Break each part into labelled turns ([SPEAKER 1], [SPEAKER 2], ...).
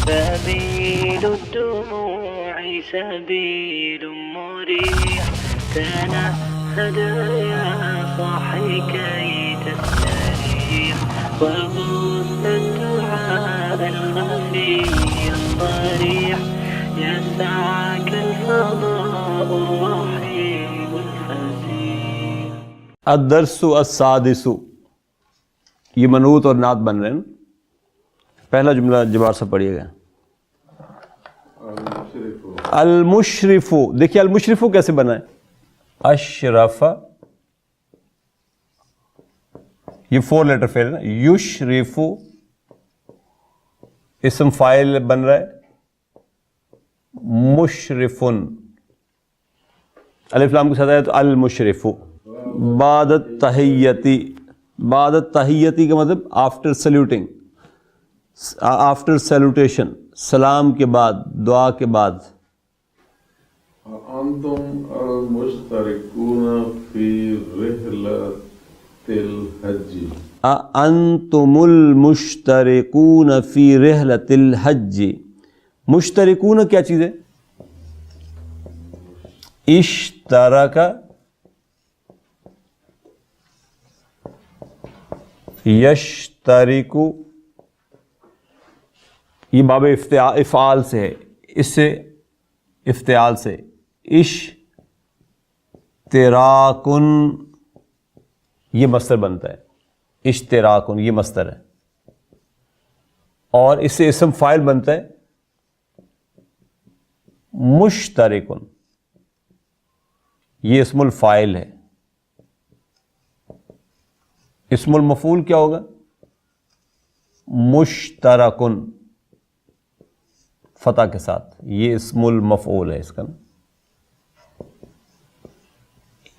[SPEAKER 1] سبيل الدموع سبيل مريح تنهد يا صاحي كي تستريح وبث الدعاء الخفي الصريح يسعك الفضاء الرحيم الفسيح.
[SPEAKER 2] الدرس السادس، یہ منعوت اور نعت بن رہے ہیں. پہلا جملہ جبار سے پڑھیے گا. المشرف، دیکھیے المشرف کیسے بنا ہے؟ اشرف، یہ 4 لیٹر فعل ہے. یشرف اسم فاعل بن رہا ہے. مشرفن الف لام کے ساتھ آیا تو المشرف. بعد التحیتی، بعد التحیتی کا مطلب آفٹر سلیوٹنگ، آفٹر سیلوٹیشن، سلام کے بعد، دعا کے بعد.
[SPEAKER 3] انتم المشترکون فی رحلۃ الحج،
[SPEAKER 2] انتم المشترکون فی رحلۃ الحج. مشترکون کیا چیز ہے؟ اشترک یشترک، یہ باب افعال سے ہے، اس سے افتعال سے. اشتراکن یہ مصدر بنتا ہے. اشتراکن یہ مصدر ہے، اور اس سے اسم فاعل بنتا ہے مشترکن، یہ اسم الفاعل ہے. اسم المفعول کیا ہوگا؟ مشترکن فتح کے ساتھ، یہ اسم المفعول ہے اس کا.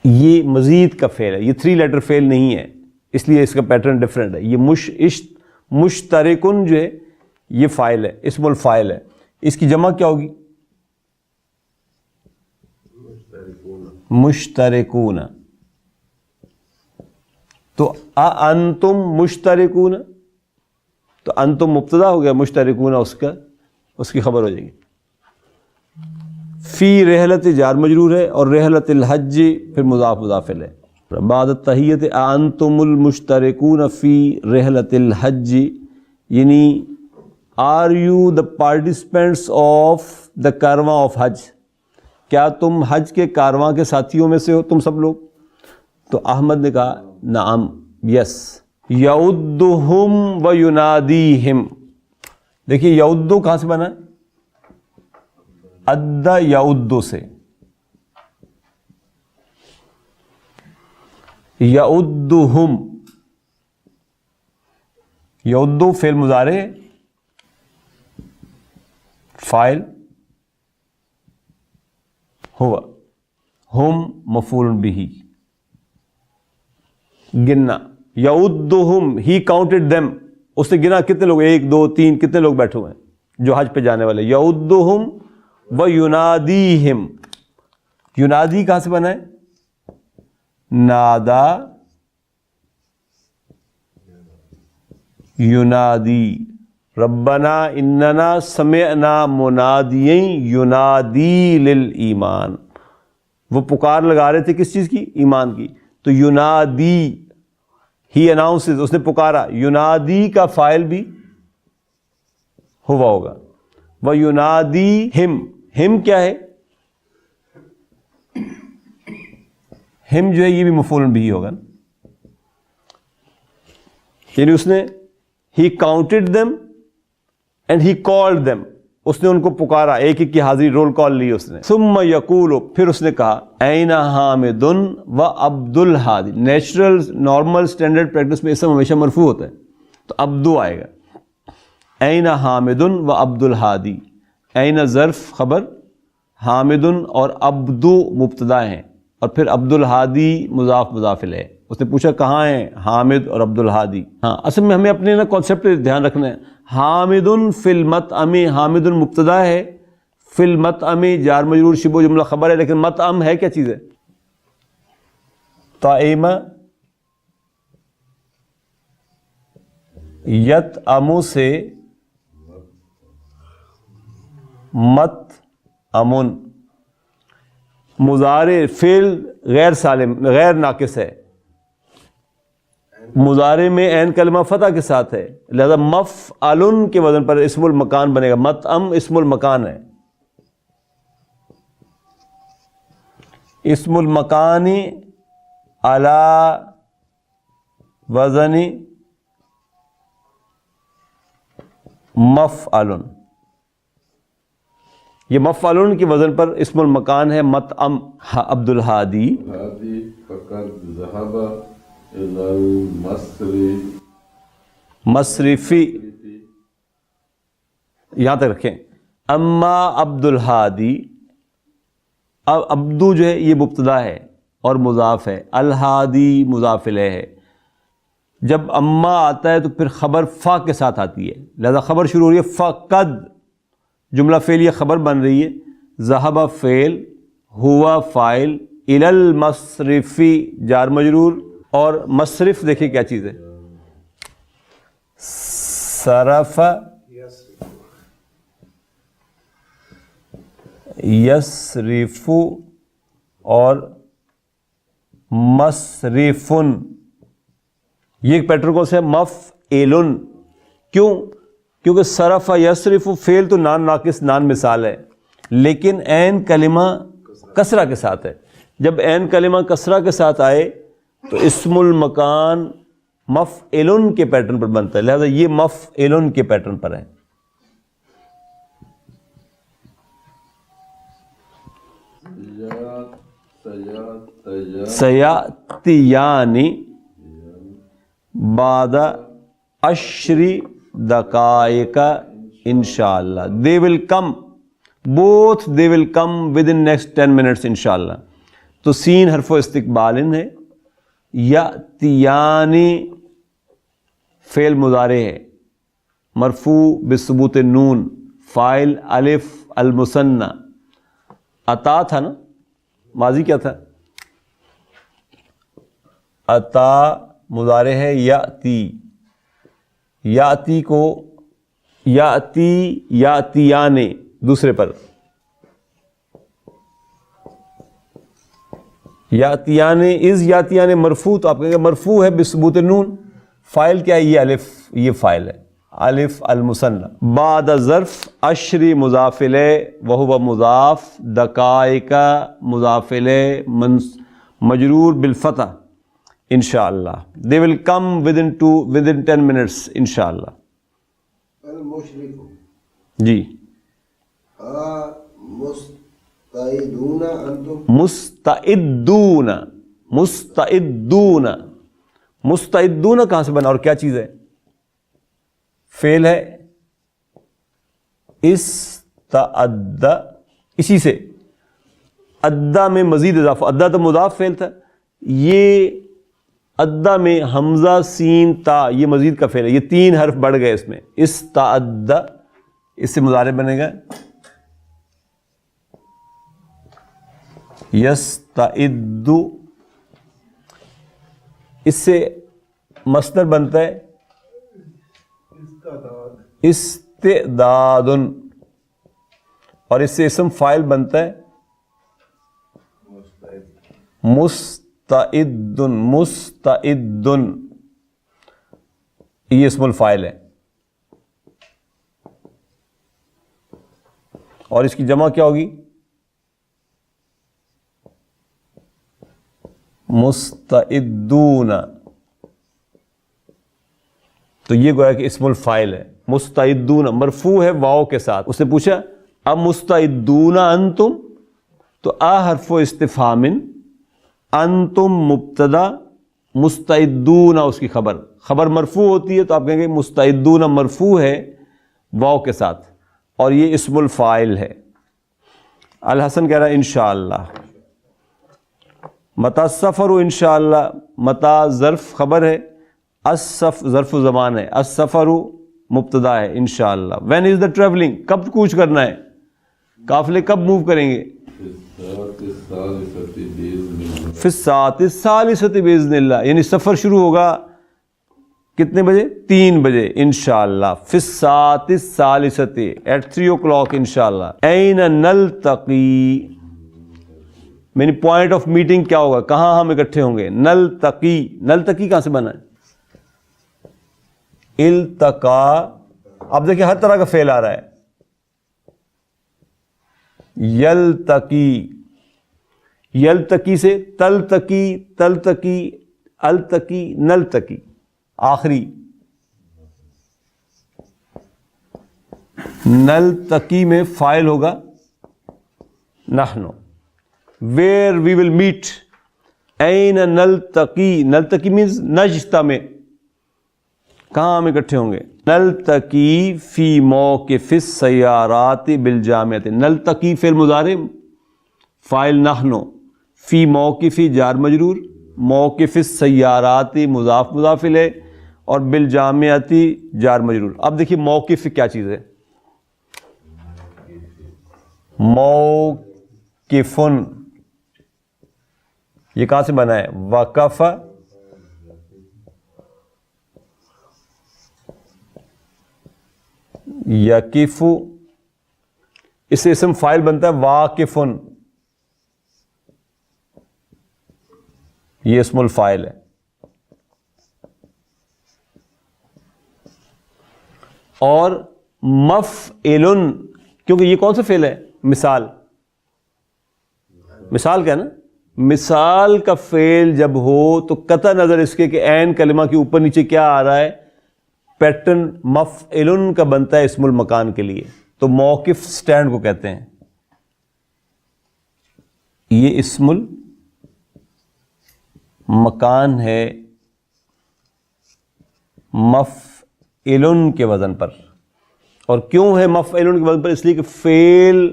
[SPEAKER 2] یہ مزید کا فعل ہے، یہ 3 لیٹر فعل نہیں ہے، اس لیے اس کا پیٹرن ڈفرینٹ ہے. یہ مشترکن جو ہے یہ فاعل ہے، اسم الفاعل ہے. اس کی جمع کیا ہوگی؟ مشترکون. تو انتم مشترکون، تو انتم مبتدا ہو گیا، مشترکون اس کی خبر ہو جائے گی. فی رحلت جار مجرور ہے، اور رحلت الحج پھر مضاف مضاف ہے. بعد التحیت انتم المشترکون فی رحلت الحج، یعنی are you the participants of the کارواں آف حج، کیا تم حج کے کارواں کے ساتھیوں میں سے ہو تم سب لوگ؟ تو احمد نے کہا نعم، یس. یعدہم و ینادیہم، دیکھیے یعدو کہاں سے بنا؟ عد یعدو سے. یعدہم، یعدو فعل مضارع، فاعل ہوا، ہم مفعول بہ، گننا. یعدہم، ہی کاؤنٹڈ دیم، اس نے گنا کتنے لوگ، 1 2 3 کتنے لوگ بیٹھے ہوئے ہیں جو حج پہ جانے والے. یعدہم و ینادیہم، ینادی کہاں سے بنا ہے؟ نادا ینادی. ربنا اننا سمعنا منادیا ینادی للایمان، وہ پکار لگا رہے تھے کس چیز کی؟ ایمان کی. تو ینادی، ہی اناؤنسز، اس نے پکارا. ینادی کا فاعل بھی ہوا ہوگا. وَيُنَادِيهِمْ، ہم کیا ہے؟ ہم جو ہے یہ بھی مفعول بہ ہوگا، یعنی اس نے he counted them and he called them، اس نے ان کو پکارا، ایک ایک کی حاضری رول کال لی اس نے. ثم یقول، پھر اس نے کہا این حامد و عبد الحادی. نیچرل نارمل اسٹینڈرڈ پریکٹس میں اسم ہمیشہ مرفوع ہوتا ہے، تو عبدو آئے گا. این حامد و عبد الحادی، این ظرف خبر، حامد اور عبدو مبتدا ہیں، اور پھر عبد الحادی مضاف مضاف الیہ. اس نے پوچھا کہاں ہیں حامد اور عبد الحادی. ہاں اصل میں ہمیں اپنے نا کانسیپٹ دھیان رکھنا ہے. حامد فی المطعم، حامد مبتدا ہے، فی المطعم جار مجرور شبہ جملہ خبر ہے، لیکن مطعم ہے کیا چیز ہے؟ طعم، یطعم سے مت امن مضارع فعل غیر سالم غیر ناقص ہے, مضارع میں عین کلمہ فتح کے ساتھ ہے, لہذا مفعلن کے وزن پر اسم المکان بنے گا. مطعم اسم المکان ہے. اسم المکانی علی وزنی مفعلن, یہ مفعلن کے وزن پر اسم المکان ہے. مطعم. عبد الہادی
[SPEAKER 3] ہادی فقط ذهب الى المصرف
[SPEAKER 2] مصرفی, یہاں تک رکھیں. اما عبد الہادی, اب عبدو جو ہے یہ مبتدا ہے اور مضاف ہے, الہادی مضاف الیہ ہے. جب اما آتا ہے تو پھر خبر فا کے ساتھ آتی ہے, لہذا خبر شروع ہو رہی ہے فقد, جملہ فعلیہ خبر بن رہی ہے. ذہب فعل, ہوا فاعل, الی المصرفی جار مجرور, اور مصرف دیکھیں کیا چیز ہے, صرف یصرف اور مصرفن, یہ ایک پیٹرن کو سے مفعلن. کیوں؟ کیونکہ صرف یصرف فعل تو نان ناقص نان مثال ہے, لیکن عین کلمہ کسرہ کے ساتھ ہے. جب عین کلمہ کسرہ کے ساتھ آئے تو اسم المکان مفعلن کے پیٹرن پر بنتا ہے, لہذا یہ مفعلن کے پیٹرن پر ہے. سیاتیانی بعد 10 دقائق انشاءاللہ. they will come, both they will come within next 10 minutes انشاءاللہ. تو سین حرف استقبال ہے. یاتیانی فعل مضارع ہے مرفوع بثبوت نون, فاعل الف المثنى. عطا تھا نا, ماضی کیا تھا؟ عطا مضارع ہے یاتی. یاتی کو یاتی یاتیانے دوسرے پر, یاتیانے از یاتیانے مرفوع, تو آپ کہیں گے مرفوع ہے بثبوت نون. فاعل کیا ہے؟ یہ الف, یہ فاعل ہے الف المثنى. بعد ظرف 10 مضاف الیہ وہو مضاف, دقائق مضاف الیہ مجرور بالفتح انشاءاللہ. they will come within 10 minutes انشاءاللہ.
[SPEAKER 4] المشرف
[SPEAKER 2] جی.
[SPEAKER 4] مستعدون انتم.
[SPEAKER 2] مستعدون, مستعدون, مستعدون کہاں سے بنا اور کیا چیز ہے؟ فعل ہے استعد, اسی سے ادا میں مزید اضافہ. ادا تو مضاف فعل تھا, یہ ادا میں حمزہ سین تا یہ مزید کا فعل ہے. یہ 3 حرف بڑھ گئے اس میں. استعد, اس سے مضارع بنے گا یستعد, اس سے مصدر بنتا ہے استعداد, اور اس سے اسم فاعل بنتا ہے مستعد. مستعد یہ اسم الفاعل ہے, اور اس کی جمع کیا ہوگی؟ مستعدون. تو یہ گویا کہ اسم الفاعل ہے. مستعدون مرفوع ہے واو کے ساتھ. اس نے پوچھا اب مستعدون انتم, تو حرف استفہام, انتم مبتدا, مستعدون اس کی خبر. خبر مرفوع ہوتی ہے تو آپ کہیں گے مستعدون مرفوع ہے واو کے ساتھ, اور یہ اسم الفاعل ہے. الحسن کہہ رہا ہے انشاءاللہ. متا سفر انشاءاللہ, متا ظرف خبر ہے, السف ظرف زمان ہے, السفر مبتدا ہے انشاءاللہ. وین از دا ٹریولنگ, کب کوچ کرنا ہے, قافلے کب موو کریں گے؟ فی الساعۃ الثالثۃ باذن اللہ, یعنی سفر شروع ہوگا کتنے بجے؟ 3 بجے انشاءاللہ. فی الساعۃ الثالثۃ ایٹ 3 o'clock انشاءاللہ. این نلتقی یعنی پوائنٹ آف میٹنگ کیا ہوگا, کہاں ہم اکٹھے ہوں گے؟ نلتقی. نلتقی کہاں سے بنا ہے؟ التقا. اب دیکھیں ہر طرح کا فعل آ رہا ہے. یلتقی, یلتقی سے تلتقی, تلتقی, التقی, نلتقی. آخری نلتقی میں فاعل ہوگا نحن. Where we will meet. این نلتقی. نلتقی مینز نجتمع, کہاں ہم اکٹھے ہوں گے؟ نلتقی فی موقف السیارات بالجامعۃ. نلتقی فعل مضارع, فاعل نحن, فی موقف جار مجرور, موقف السیارات مضاف مضاف الیہ, اور بالجامعۃ جار مجرور. اب دیکھیے موقف کیا چیز ہے؟ موقفن, یہ کہاں سے بنا ہے؟ وقف یقف, اس سے اسم فاعل بنتا ہے واقفن, یہ اسم الفاعل ہے. اور مفعلن, کیونکہ یہ کون سا فعل ہے؟ مثال. مثال کیا ہے نا, مثال کا فعل جب ہو تو قطع نظر اس کے کہ عین کلمہ کے اوپر نیچے کیا آ رہا ہے, پیٹرن مفعلن کا بنتا ہے اسم المکان کے لیے. تو موقف سٹینڈ کو کہتے ہیں. یہ اسم المکان ہے مفعلن کے وزن پر. اور کیوں ہے مفعلن کے وزن پر؟ اس لیے کہ فعل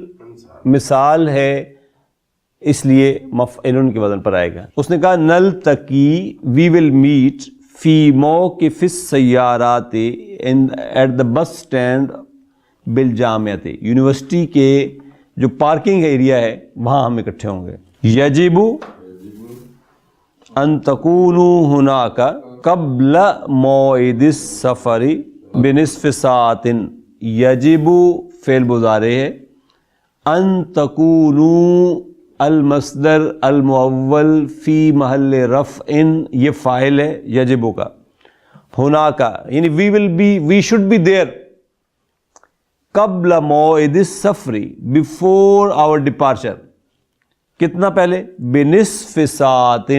[SPEAKER 2] مثال ہے, اس لیے مفعلن کے وزن پر آئے گا. اس نے کہا نلتقی, وی ول میٹ فی موقف السیارات at the bus stand بالجامعۃ. University کے جو پارکنگ ایریا ہے وہاں ہم اکٹھے ہوں گے. یجب ان تکونوا ہناک قبل موعد السفر بنصف ساعۃ. یجب فعل مضارع ہے, ان تکونوا المصدر المؤول فی محل رفع, یہ فاعل ہے یجب کا. ہناک یعنی we will be, we should be there. قبل موعد السفر, بفور آور ڈپارچر. کتنا پہلے؟ بنصف ساعت,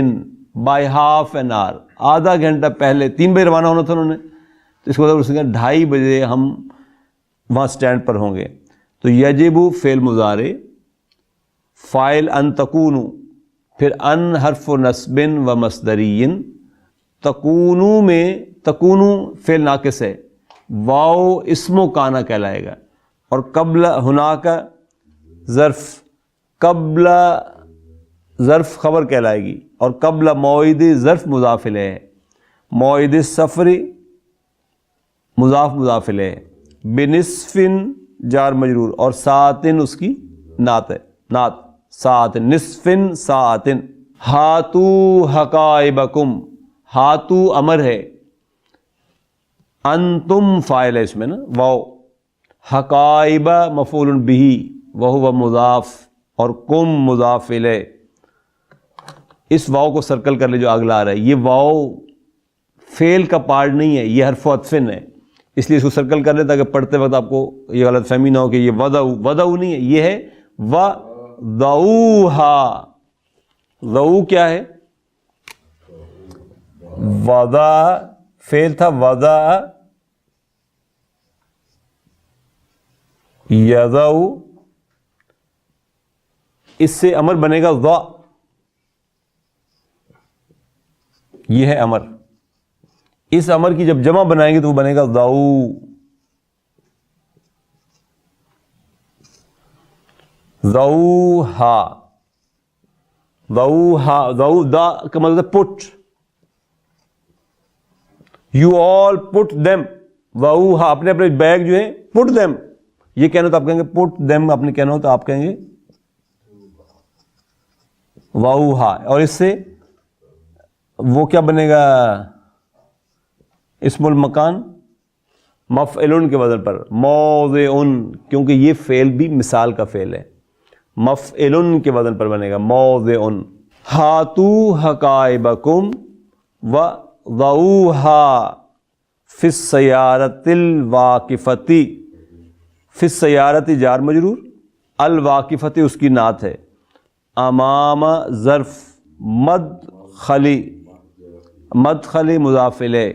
[SPEAKER 2] بائی ہاف این آور, آدھا گھنٹہ پہلے. 3 بجے روانہ ہونا تھا انہوں نے, تو اس کو اس نے کہا 2:30 بجے ہم وہاں سٹینڈ پر ہوں گے. تو یجب فعل مضارع, فاعل ان تکونو, پھر ان حرف نصب و مصدری. تکونو میں تکونو فعل ناقص ہے, واو اسم و کانا کہلائے گا. اور قبل ہناک ظرف, قبل ظرف خبر کہلائے گی. اور قبل موعد ظرف مضاف الیہ ہے. موعد السفر مضاف مضاف الیہ ہے. بنصف جار مجرور, اور ساعتن اس کی نعت ہے, نعت ساعت, نصف ساعت. ہاتو حقائبکم, ہاتو امر ہے, انتم فاعل ہے اس میں نا, واو. حقائب مفعول بہ وہو مضاف, اور کم مضاف الیہ. اس واو کو سرکل کر لے جو اگلا آ رہا ہے. یہ واو فعل کا پارٹ نہیں ہے, یہ حرف عطف ہے, اس لیے اس کو سرکل کر لیں تاکہ پڑھتے وقت آپ کو یہ غلط فہمی نہ ہو کہ یہ وضعوا نہیں ہے, یہ ہے وضعوها. ضعو کیا ہے؟ وضع فعل تھا, وضع یضع, اس سے امر بنے گا ضع, یہ ہے امر. اس امر کی جب جمع بنائیں گے تو وہ بنے گا ضعو. ضعوہا, ضعوہا, ضعو دا کا مطلب ہے پٹ. You all put them. ضعوہا اپنے اپنے بیگ جو ہے پٹ دیم. یہ کہنا تو آپ کہیں گے پٹ دیم, اپنے کہنا ہو تو آپ کہیں گے ضعوہا. اور اس سے وہ کیا بنے گا؟ اسم المکان مفعلن کے وزن پر، موضعن کیونکہ یہ فعل بھی مثال کا فعل ہے، مفعلن کے وزن پر بنے گا موضعن۔ ہاتو حقائبکم وضعوها فی السیارۃ الواقفۃ، فی السیارۃ جار مجرور، الواقفۃ اس کی نعت ہے، امام ظرف مدخلی، مدخلی مضاف الیہ،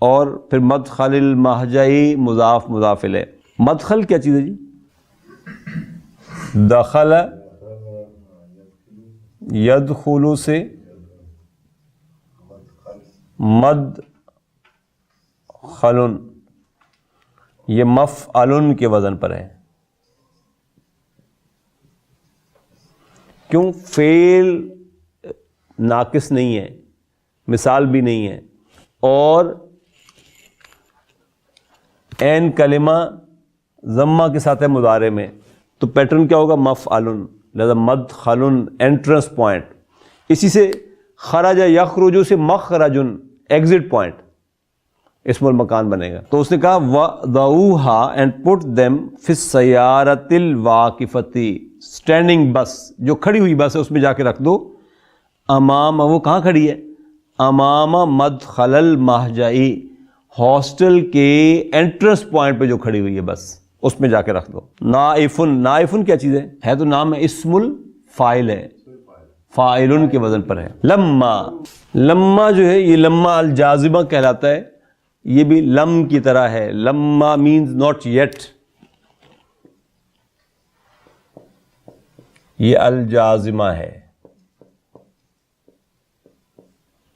[SPEAKER 2] اور پھر مدخل المہجعی مضاف مضاف الیہ۔ مدخل کیا چیز ہے جی؟ دخل یدخل سے مدخلن، یہ مفعلن کے وزن پر ہے۔ کیوں؟ فعل ناقص نہیں ہے، مثال بھی نہیں ہے، اور این کلمہ ضمہ کے ساتھ ہے مضارع میں، تو پیٹرن کیا ہوگا؟ مفعلن، لہذا مدخلن انٹرنس پوائنٹ۔ اسی سے خرج یخرج سے مخرجن ایگزٹ پوائنٹ اسم المکان بنے گا۔ تو اس نے کہا وَضَعُوهَا اینڈ پٹ دیم فی السیارۃ الواقفۃ، اسٹینڈنگ بس جو کھڑی ہوئی بس ہے اس میں جا کے رکھ دو، امام، وہ کہاں کھڑی ہے؟ امام مدخل المہجعی، ہاسٹل کے انٹرنس پوائنٹ پہ جو کھڑی ہوئی ہے بس اس میں جا کے رکھ دو۔ نائفن، نائفن کیا چیز ہے تو نام ہے، اسم الفاعل ہے، فاعلن کے وزن پر ہے۔ لما، لما جو ہے یہ لما الجازمہ کہلاتا ہے، یہ بھی لم کی طرح ہے، لما مینز ناٹ یٹ، یہ الجازمہ ہے،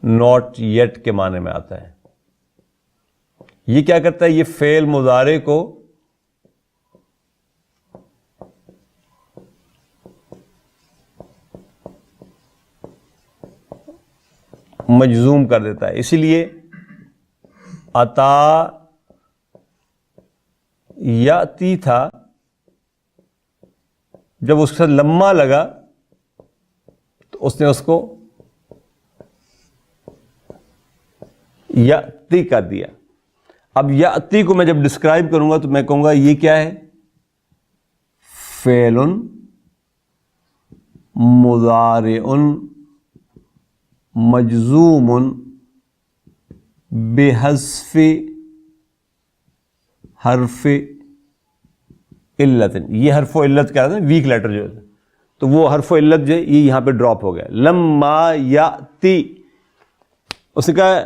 [SPEAKER 2] ناٹ یٹ کے معنی میں آتا ہے۔ یہ کیا کرتا ہے؟ یہ فعل مضارع کو مجزوم کر دیتا ہے، اسی لیے عطا یاتی تھا، جب اس کے ساتھ لما لگا تو اس نے اس کو یاتی کر دیا۔ اب یاتی کو میں جب ڈسکرائب کروں گا تو میں کہوں گا یہ کیا ہے؟ فعل مضارع مجزوم بحذف حرف علت۔ یہ حرف و علت کیا ہے؟ ویک لیٹر جو ہے، تو وہ حرف و علت جو ہے یہ یہاں پہ ڈراپ ہو گیا۔ لما یاتی، اس نے کہا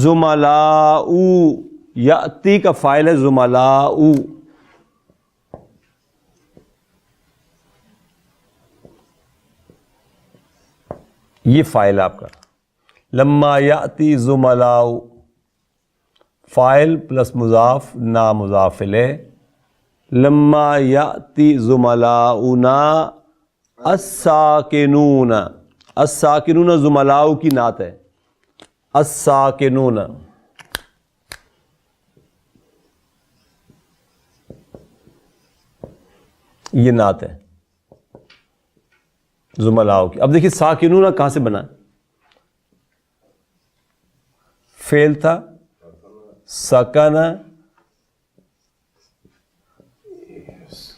[SPEAKER 2] زملاء، یاتی کا فاعل ہے زملاء، یہ فاعل آپ کا۔ لما یاتی زملاء، فاعل پلس مضاف نا مضاف الیہ، لما یاتی زملاؤنا الساکنون، الساکنون زملاء کی نعت ہے، الساکنون، یہ نعت ہے زملاء کی۔ اب دیکھیے ساکنون کہاں سے بنا؟ فعل تھا سکن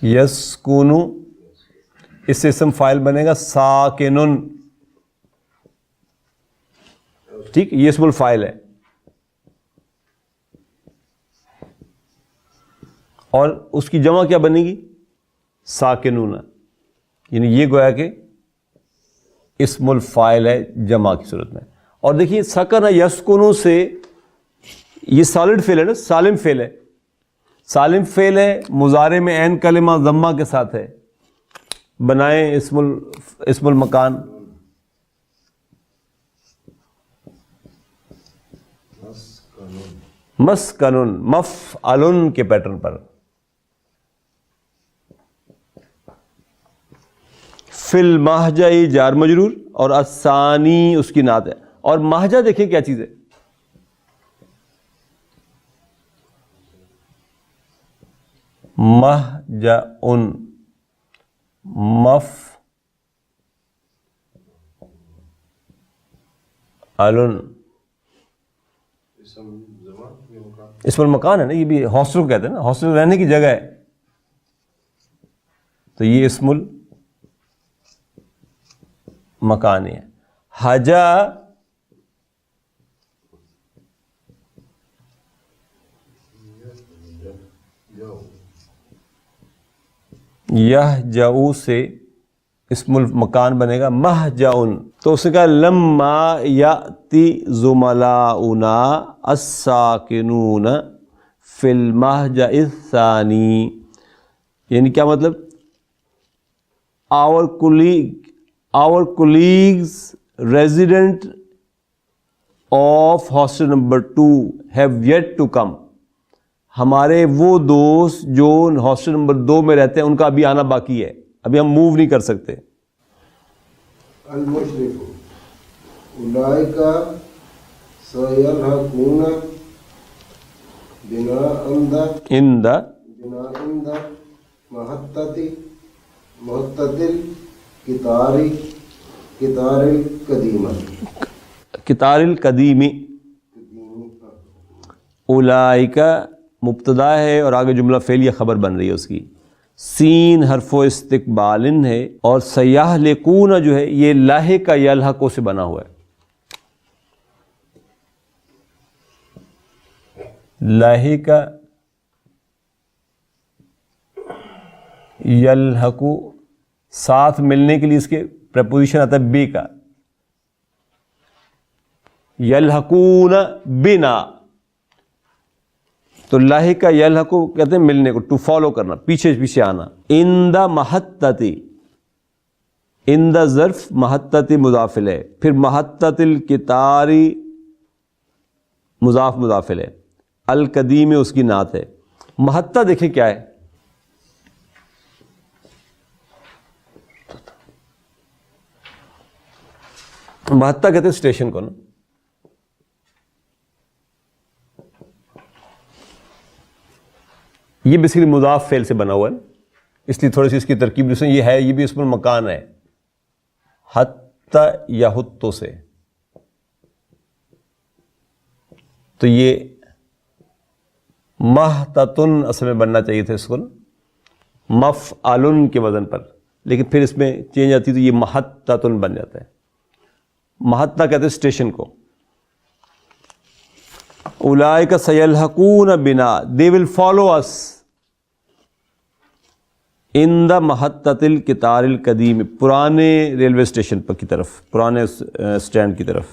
[SPEAKER 2] یسکن، اس سے اسم فاعل بنے گا ساکنن، ٹھیک، یہ اسم الفاعل ہے، اور اس کی جمع کیا بنے گی؟ ساکنون، یعنی یہ گویا کہ اسم الفاعل ہے جمع کی صورت میں۔ اور دیکھیے سکن یسکن سے یہ سالڈ فعل ہے نا، سالم فعل ہے، سالم فعل ہے، مضارع میں عین کلمہ ضمہ کے ساتھ ہے، بنائیں اسم المکان، مسکنن، مفعلن کے پیٹرن پر۔ فی المہجع جار مجرور، اور الثانی اس کی نعت ہے۔ اور مہجع دیکھیں کیا چیز ہے؟ مہجع مفعل، اسم المکان ہے نا, یہ بھی ہاسٹل کہتے ہیں نا, ہاسٹل رہنے کی جگہ ہے, تو یہ اسم المکان ہے. حجا یہجعو سے اسم المکان بنے گا مہجعن. تو اس نے کہا لما یاتی زملاؤنا الساکنون فی المہجع الثانی, یعنی کیا مطلب, our colleagues resident of hostel number 2 have yet to come. ہمارے وہ دوست جو ہاسٹل نمبر 2 میں رہتے ہیں ان کا ابھی آنا باقی ہے, ابھی ہم موو نہیں کر سکتے.
[SPEAKER 4] المشرف اولئک سیلحقون بنا
[SPEAKER 2] ان دا
[SPEAKER 4] محطت
[SPEAKER 2] کتار القدیمی. اولئک مبتدا ہے اور آگے جملہ فعلیہ خبر بن رہی ہے اس کی. سین حرف و استقبال ہے, اور سیحلقون جو ہے یہ لاحق یلحقو سے بنا ہوا ہے. لاحق یلحقو ساتھ ملنے کے لیے اس کے پریپوزیشن آتا ہے بے کا. یلحقون بنا, تو لاحق یلحق کہتے ہیں ملنے کو, ٹو فالو کرنا, پیچھے پیچھے آنا. ان دا محطتی, ان دا ظرف محطتی مضافل ہے, پھر محطت الکتاری مضاف مضافل ہے, القدیم اس کی نعت ہے. محطہ دیکھیں کیا ہے, محطہ کہتے ہیں اسٹیشن کو نا. یہ بیسیکلی مضاف فعل سے بنا ہوا ہے, اس لیے تھوڑی سی اس کی ترکیب جس میں یہ ہے, یہ بھی اسم المکان ہے. حتی یا حتو سے, تو یہ محتتن اصل میں بننا چاہیے تھا اس کو, مفعلن کے وزن پر, لیکن پھر اس میں چینج آتی تو یہ محتتن بن جاتا ہے. محطہ کہتے ہیں اسٹیشن کو. اولئک سیلحقون بنا, they will follow us in the محطت الکتار القدیم, پرانے ریلوے اسٹیشن پر کی طرف, پرانے اسٹینڈ کی طرف,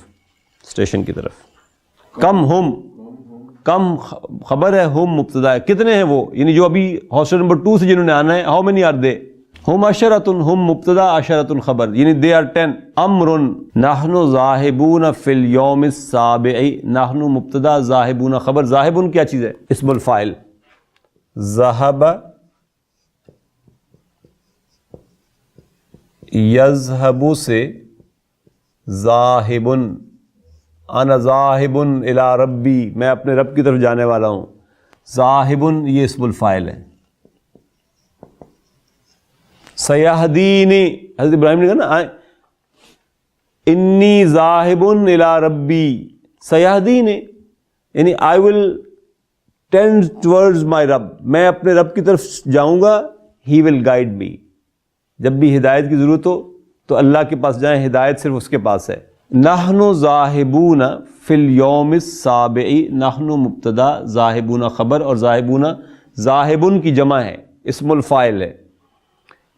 [SPEAKER 2] اسٹیشن کی طرف. کم ہم, کم خبر ہے, ہم مبتدا ہے, کتنے ہیں وہ, یعنی جو ابھی ہاسٹل نمبر 2 سے جنہوں نے آنا ہے. ہاؤ مینی آر دے, ہم عشرۃ, ہم مبتدا, عشرۃ خبر, یعنی دے آر 10. امر نحن ذاہبون فی الیوم السابع, نحن مبتدا, ذاہبون خبر. ذاہبون کیا چیز ہے, اسم الفاعل. ذہب یذہب سے ذاہب, انا ذاہب الی ربی, میں اپنے رب کی طرف جانے والا ہوں. ذاہب یہ اسم الفاعل ہے. سیہدینی, حضرت ابراہیم نے کہا نا انی ذاہب الی ربی, سیہدینی یعنی آئی ول ٹینڈ ٹورڈز مائی رب, میں اپنے رب کی طرف جاؤں گا. ہی ول گائیڈ می, جب بھی ہدایت کی ضرورت ہو تو اللہ کے پاس جائیں, ہدایت صرف اس کے پاس ہے. نحن ذاہبون فی الیوم السابع, نحن مبتدا, ذاہبون خبر, اور ذاہبون ذاہبن کی جمع ہے, اسم الفاعل ہے.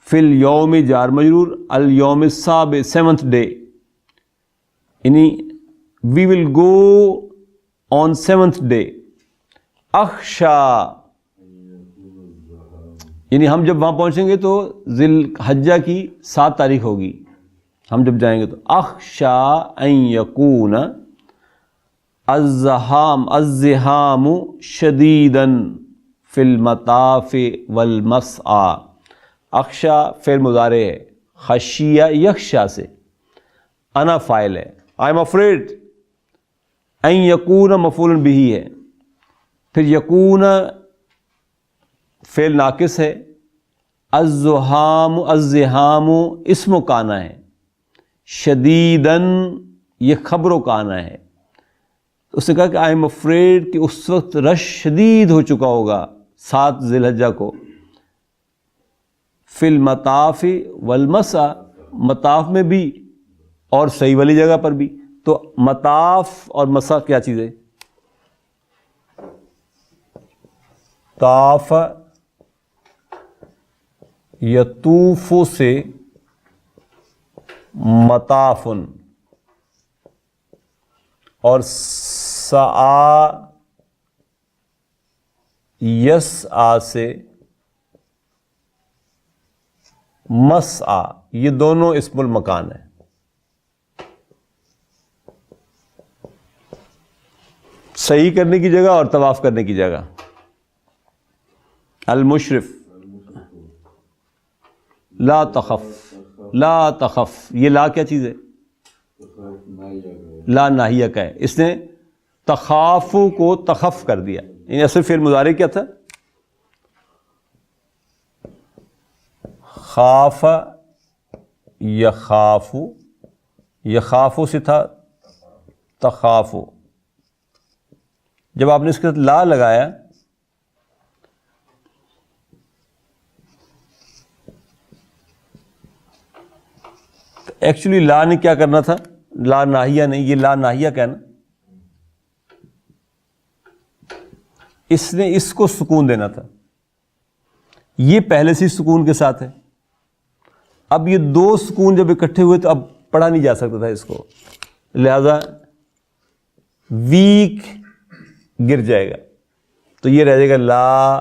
[SPEAKER 2] فی الیوم جار مجرور, الیوم السابع 7th day, یعنی we will go on 7th day. اخشا یعنی ہم جب وہاں پہنچیں گے تو ذی الحجہ کی 7 تاریخ ہوگی, ہم جب جائیں گے تو. اخشا ان یکون الزحام شدیدا فی المطاف والمسعی. اخشا فعل مضارع ہے, خشیہ یخشا سے, انا فاعل ہے. آئی ایم افریڈ, ان یکون مفعول بہ ہے, پھر یکون فعل ناقص ہے. الزحام, الزحام اسم و کانا ہے. شدیدن یہ خبر و کانا ہے. اس نے کہا کہ آئی ایم افریڈ کہ اس وقت رش شدید ہو چکا ہوگا 7 ذی الحجہ کو، فی المطاف والمسا، مطاف میں بھی اور صحیح والی جگہ پر بھی. تو مطاف اور مسا کیا چیز ہے؟ طاف یطوف سے مطافن، اور سعا یسعا سے مسعا، یہ دونوں اسم المکان ہیں. صحیح کرنے کی جگہ اور طواف کرنے کی جگہ. المشرف، لا تخف، لا تخف، یہ لا کیا چیز ہے؟ لا ناہیہ کا ہے. اس نے تخافو کو تخف کر دیا. یعنی اصل فعل مضارع کیا تھا؟ خاف یخافو، یخافو سے تھا تخافو. جب آپ نے اس کے ساتھ لا لگایا تو ایکچولی لا نے کیا کرنا تھا؟ لا ناہیہ نہیں، یہ لا ناہیہ کا ہے نا. اس نے اس کو سکون دینا تھا. یہ پہلے سے سکون کے ساتھ ہے. اب یہ 2 سکون جب اکٹھے ہوئے تو اب پڑھا نہیں جا سکتا تھا اس کو، لہذا ویک گر جائے گا. تو یہ رہ جائے گا لا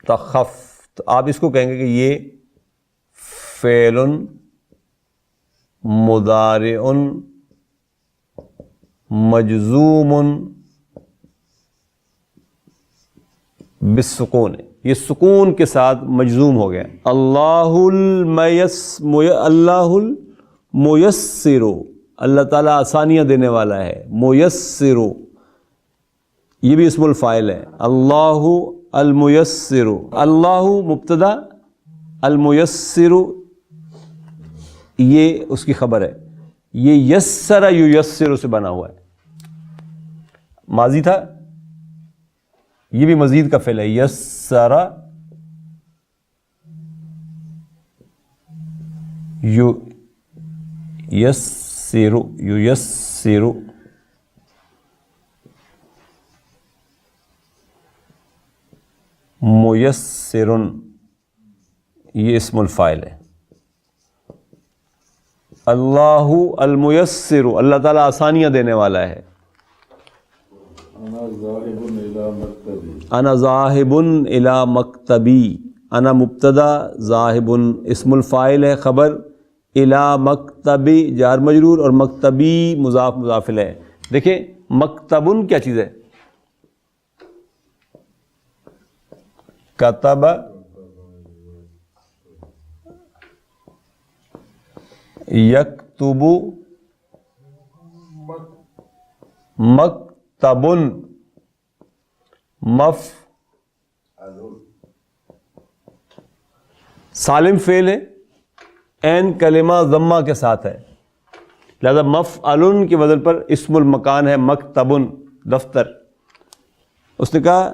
[SPEAKER 2] تخف. تو آپ اس کو کہیں گے کہ یہ فعل مضارع مجزوم بالسکون، یہ سکون کے ساتھ مجزوم ہو گیا. اللہ المیسر، اللہ تعالیٰ آسانیاں دینے والا ہے. میسر، یہ بھی اسم الفاعل ہے. اللہ المیسر، اللہ مبتدا، المیسر یہ اس کی خبر ہے. یہ یسر یسر سے بنا ہوا ہے، ماضی تھا. یہ بھی مزید کا فعل ہے. یسر یسر یسر، میسر یہ اسم الفاعل ہے. اللہ المیسر، اللہ تعالیٰ آسانیاں دینے والا ہے.
[SPEAKER 3] انا ذاہب الی مکتبی،
[SPEAKER 2] انا ذاہب الی مکتبی، انا مبتدا، ذاہب اسم الفاعل ہے، خبر، الی مکتبی جار مجرور، اور مکتبی مضاف مضاف الیہ ہے. دیکھیں مکتبن کیا چیز ہے؟ کتب یکتب مکتبن مف سالم فعل ہے، عین کلمہ ضمہ کے ساتھ ہے، لہذا مفعلن کے وزن پر اسم المکان ہے مکتبن، دفتر. اس نے کہا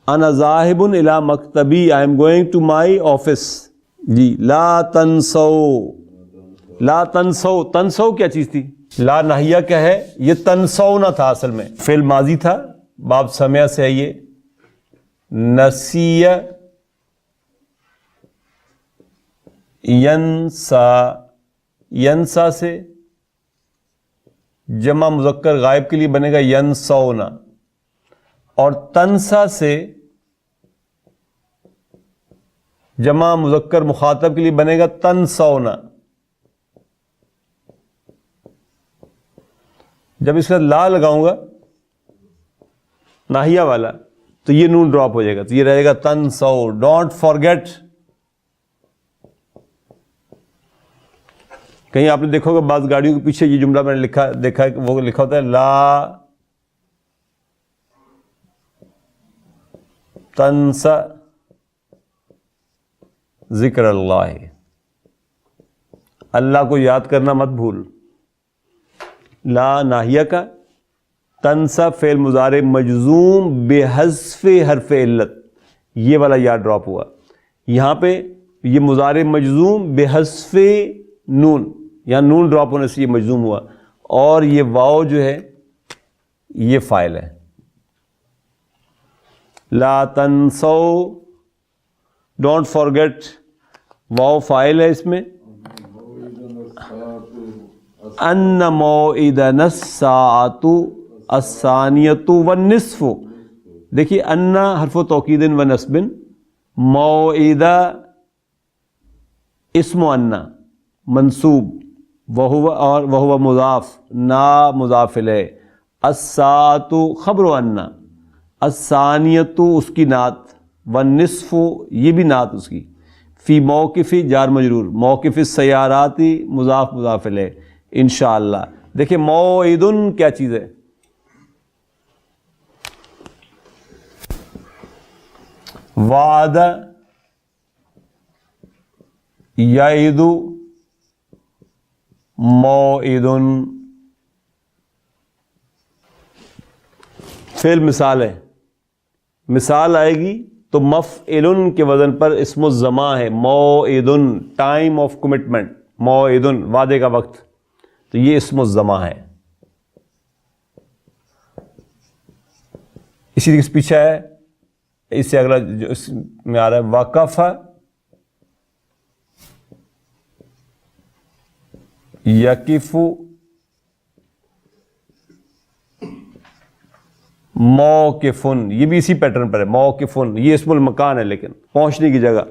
[SPEAKER 2] انا ذاہب الی مکتبی، I am going to my office. جی لا تنسو، لا تنسو، تنسو کیا چیز تھی؟ لا ناہیہ کیا ہے؟ یہ تنسو نہ تھا، اصل میں فعل ماضی تھا، باب سمع سے ہے. یہ نسیہ ینسا، ینسا سے جمع مذکر غائب کے لیے بنے گا ینسونا، اور تنسا سے جمع مذکر مخاطب کے لیے بنے گا تنسونا. جب اس کا لا لگاؤں گا ناہیہ والا تو یہ نون ڈراپ ہو جائے گا، تو یہ رہے گا تنسو، ڈونٹ فارگیٹ. کہیں آپ نے دیکھا ہوگا بعض گاڑیوں کے پیچھے یہ جملہ میں نے دیکھا ہے، وہ لکھا ہوتا ہے لا تنسا ذکر اللہ، اللہ کو یاد کرنا مت بھول. لا ناہیہ کا, تنسا فعل مضارع مجزوم بحذف حرف علت, یہ والا یا ڈراپ ہوا. یہاں پہ یہ مضارع مجزوم بحذف نون, یہاں نون ڈراپ ہونے سے یہ مجزوم ہوا, اور یہ واو جو ہے یہ فاعل ہے. لا تنسو, ڈونٹ فارگیٹ, واو فاعل ہے اس میں. ان موعدنا الساعۃ الثانیۃ والنصف, دیکھیے ان حرف توکید و نصب, موعدہ اسم ان منصوب, وہو مضاف, نا مضاف الیہ, الساعۃ خبر ان, الثانیۃ اس کی نعت, والنصف یہ بھی نعت اس کی, فی موقف جار مجرور, موقف السیارات مضاف مضاف الیہ. انشاءاللہ دیکھیں موعدن کیا چیز ہے, وعد یعد موعدن, فعل مثال ہے, مثال آئے گی تو مفعلن کے وزن پر اسم الزمان ہے. موعدن ٹائم آف کمٹمنٹ, موعدن وعدے کا وقت, تو یہ اسم الزمان ہے. اسی کے پیچھے ہے, اس سے اگلا جو اس میں آ رہا ہے وقف یقف موقفن, یہ بھی اسی پیٹرن پر ہے. موقفن یہ اسم المکان ہے لیکن پہنچنے کی جگہ.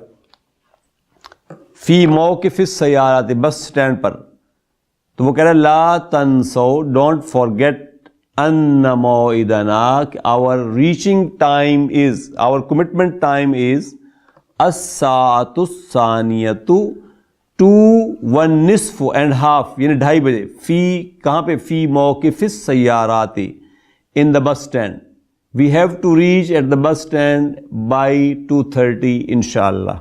[SPEAKER 2] فی موقف السیارات, بس اسٹینڈ پر. تو وہ کہہ رہا ہے لا تنسو, ڈونٹ فارگیٹ, ان موعدنا, our reaching time is, our commitment time is الساعۃ الثانیۃ 2:30 and half, یعنی 2:30 بجے. فی کہاں پہ, فی موقف السیارات, in the bus stand. We have to reach at the bus stand by 2:30 inshallah.